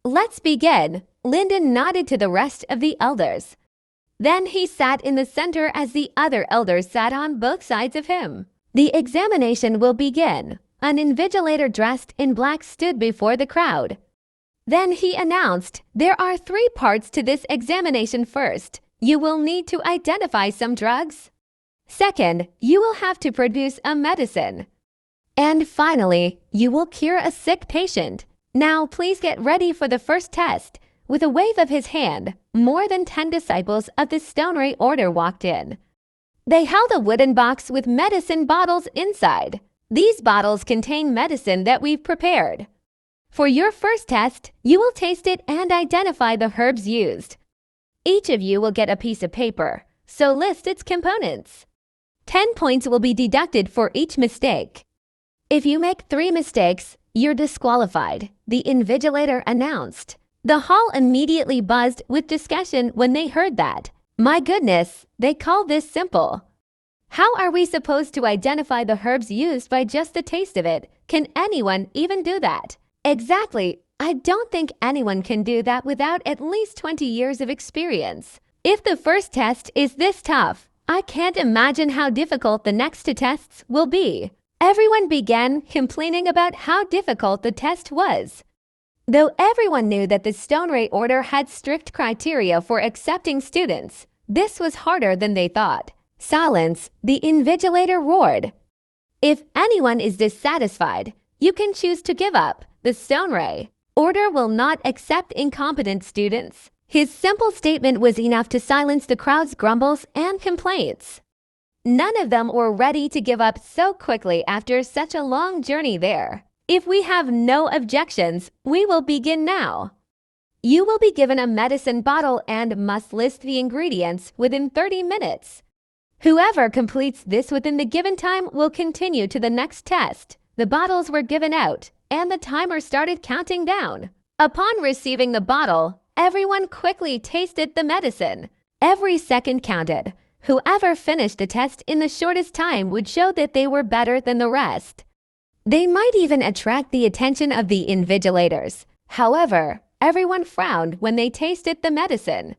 Let's begin. Lyndon nodded to the rest of the elders. Then he sat in the center as the other elders sat on both sides of him. The examination will begin. An invigilator dressed in black stood before the crowd. Then he announced, "There are 3 parts to this examination. First, you will need to identify some drugs. Second, you will have to produce a medicine. And finally, you will cure a sick patient. Now please get ready for the first test." With a wave of his hand, more than 10 disciples of the Stone Order walked in. They held a wooden box with medicine bottles inside. These bottles contain medicine that we've prepared. For your first test, you will taste it and identify the herbs used. Each of you will get a piece of paper, so list its components. 10 points will be deducted for each mistake. If you make 3 mistakes, you're disqualified, the invigilator announced. The hall immediately buzzed with discussion when they heard that. My goodness, they call this simple. How are we supposed to identify the herbs used by just the taste of it? Can anyone even do that? Exactly. I don't think anyone can do that without at least 20 years of experience. If the first test is this tough, I can't imagine how difficult the next 2 tests will be. Everyone began complaining about how difficult the test was. Though everyone knew that the Stone Order had strict criteria for accepting students, this was harder than they thought. Silence, the invigilator roared. If anyone is dissatisfied, you can choose to give up. The Stone Order will not accept incompetent students. His simple statement was enough to silence the crowd's grumbles and complaints. None of them were ready to give up so quickly after such a long journey there. If we have no objections, we will begin now. You will be given a medicine bottle and must list the ingredients within 30 minutes. Whoever completes this within the given time will continue to the next test. The bottles were given out, and the timer started counting down. Upon receiving the bottle, everyone quickly tasted the medicine. Every second counted. Whoever finished the test in the shortest time would show that they were better than the rest. They might even attract the attention of the invigilators. However, everyone frowned when they tasted the medicine.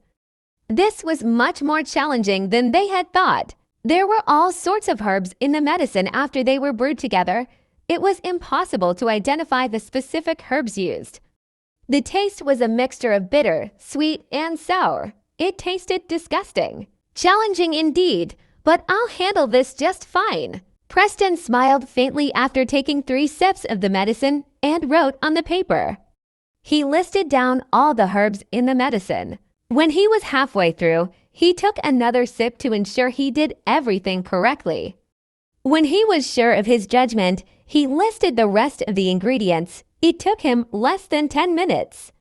This was much more challenging than they had thought. There were all sorts of herbs in the medicine after they were brewed together. It was impossible to identify the specific herbs used. The taste was a mixture of bitter, sweet, and sour. It tasted disgusting. Challenging indeed, but I'll handle this just fine. Preston smiled faintly after taking 3 sips of the medicine and wrote on the paper. He listed down all the herbs in the medicine. When he was halfway through, he took another sip to ensure he did everything correctly. When he was sure of his judgment, he listed the rest of the ingredients. It took him less than 10 minutes.